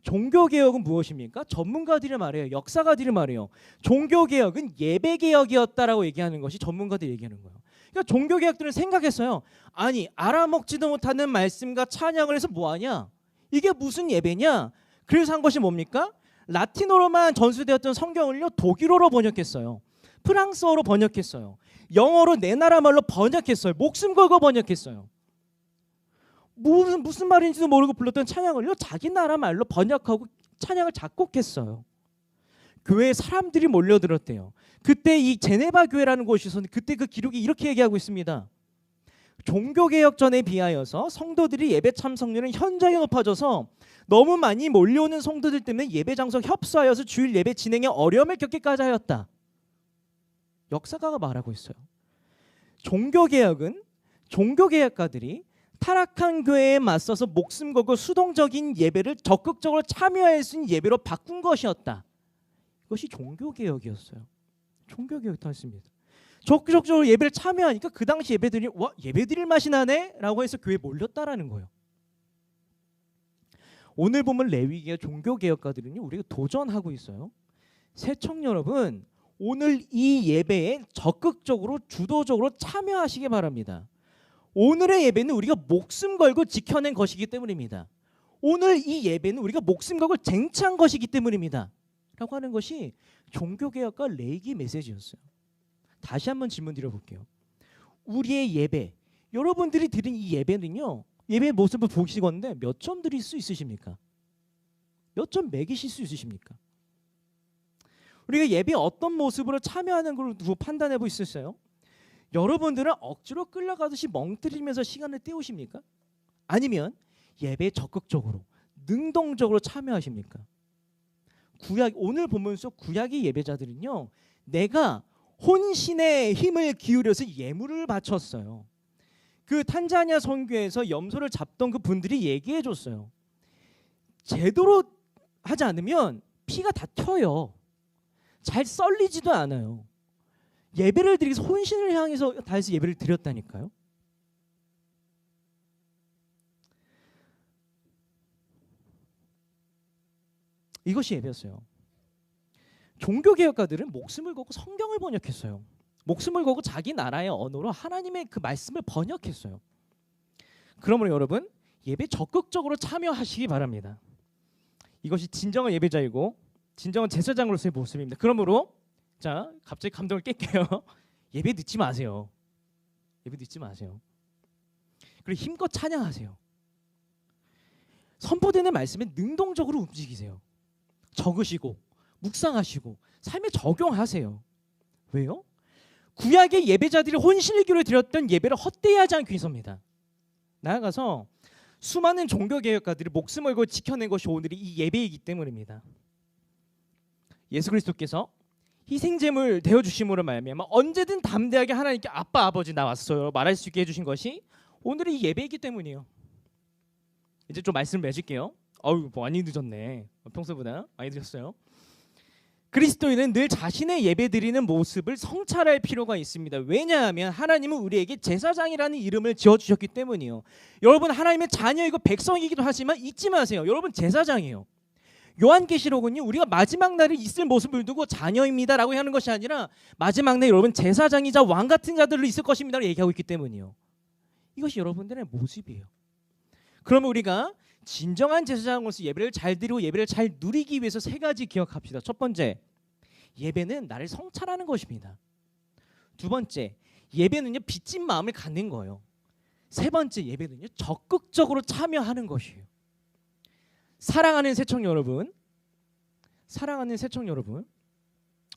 종교개혁은 무엇입니까? 전문가들이 말해요. 역사가들이 말해요. 종교개혁은 예배개혁이었다라고 얘기하는 것이 전문가들이 얘기하는 거예요. 그러니까 종교개혁들은 생각했어요. 아니 알아먹지도 못하는 말씀과 찬양을 해서 뭐하냐? 이게 무슨 예배냐? 그래서 한 것이 뭡니까? 라틴어로만 전수되었던 성경을요 독일어로 번역했어요. 프랑스어로 번역했어요. 영어로 내 나라 말로 번역했어요. 목숨 걸고 번역했어요. 무슨 말인지도 모르고 불렀던 찬양을요 자기 나라 말로 번역하고 찬양을 작곡했어요. 교회에 사람들이 몰려들었대요. 그때 이 제네바 교회라는 곳에서는 그때 그 기록이 이렇게 얘기하고 있습니다. 종교개혁 전에 비하여서 성도들이 예배 참석률은 현저히 높아져서 너무 많이 몰려오는 성도들 때문에 예배 장소 협소하여서 주일 예배 진행에 어려움을 겪기까지 하였다. 역사가가 말하고 있어요. 종교개혁은 종교개혁가들이 타락한 교회에 맞서서 목숨 걸고 수동적인 예배를 적극적으로 참여할 수 있는 예배로 바꾼 것이었다. 이것이 종교개혁이었어요. 종교개혁도 했습니다. 적극적으로 예배를 참여하니까 그 당시 예배들이 와 예배 드릴 맛이 나네? 라고 해서 교회에 몰렸다라는 거예요. 오늘 보면 레위기의 종교개혁가들은요 우리가 도전하고 있어요. 새청 여러분 오늘 이 예배에 적극적으로 주도적으로 참여하시기 바랍니다. 오늘의 예배는 우리가 목숨 걸고 지켜낸 것이기 때문입니다. 오늘 이 예배는 우리가 목숨 걸고 쟁취한 것이기 때문입니다. 라고 하는 것이 종교개혁과 레위기 메시지였어요. 다시 한번 질문 드려볼게요. 우리의 예배, 여러분들이 드린 이 예배는요 예배의 모습을 보시건데 몇 점 드릴 수 있으십니까? 몇 점 매기실 수 있으십니까? 우리가 예배에 어떤 모습으로 참여하는 걸 두고 판단해 볼 수 있어요? 여러분들은 억지로 끌려가듯이 멍때리면서 시간을 때우십니까? 아니면 예배에 적극적으로 능동적으로 참여하십니까? 구약 오늘 보면서 구약의 예배자들은요 내가 혼신의 힘을 기울여서 예물을 바쳤어요. 그 탄자니아 선교에서 염소를 잡던 그 분들이 얘기해 줬어요. 제대로 하지 않으면 피가 다 튀어요. 잘 썰리지도 않아요. 예배를 드리기 위해서 혼신을 향해서 다해서 예배를 드렸다니까요. 이것이 예배였어요. 종교개혁가들은 목숨을 걸고 성경을 번역했어요. 목숨을 걸고 자기 나라의 언어로 하나님의 그 말씀을 번역했어요. 그러므로 여러분 예배 적극적으로 참여하시기 바랍니다. 이것이 진정한 예배자이고 진정한 제사장으로서의 모습입니다. 그러므로 자 갑자기 감동을 깰게요. 예배 늦지 마세요. 예배 늦지 마세요. 그리고 힘껏 찬양하세요. 선포되는 말씀에 능동적으로 움직이세요. 적으시고 묵상하시고 삶에 적용하세요. 왜요? 구약의 예배자들이 혼신을 기울여 드렸던 예배를 헛되이 하지 않기 위해서입니다. 나아가서 수많은 종교개혁가들이 목숨을 걸고 지켜낸 것이 오늘의 이 예배이기 때문입니다. 예수 그리스도께서 희생제물 되어주심으로 말미암아 언제든 담대하게 하나님께 아빠 아버지 나 왔어요 말할 수 있게 해주신 것이 오늘의 이 예배이기 때문이에요. 이제 좀 말씀을 맺을게요. 어우 많이 늦었네. 평소보다 많이 늦었어요. 그리스도인은 늘 자신의 예배드리는 모습을 성찰할 필요가 있습니다. 왜냐하면 하나님은 우리에게 제사장이라는 이름을 지어주셨기 때문이에요. 여러분 하나님의 자녀이고 백성이기도 하지만 잊지 마세요. 여러분 제사장이에요. 요한계시록은요 우리가 마지막 날에 있을 모습을 두고 자녀입니다 라고 하는 것이 아니라 마지막 날에 여러분 제사장이자 왕 같은 자들로 있을 것입니다 라고 얘기하고 있기 때문이에요. 이것이 여러분들의 모습이에요. 그러면 우리가 진정한 제사장으로서 예배를 잘 드리고 예배를 잘 누리기 위해서 세 가지 기억합시다. 첫 번째, 예배는 나를 성찰하는 것입니다. 두 번째, 예배는요 빚진 마음을 갖는 거예요. 세 번째, 예배는요 적극적으로 참여하는 것이에요. 사랑하는 새청 여러분, 사랑하는 새청 여러분,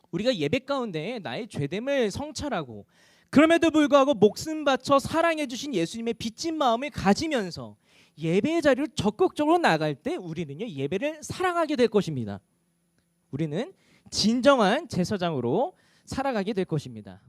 우리가 예배 가운데 나의 죄됨을 성찰하고 그럼에도 불구하고 목숨 바쳐 사랑해 주신 예수님의 빚진 마음을 가지면서 예배의 자리로 적극적으로 나갈 때 우리는요 예배를 사랑하게 될 것입니다. 우리는 진정한 제사장으로 살아가게 될 것입니다.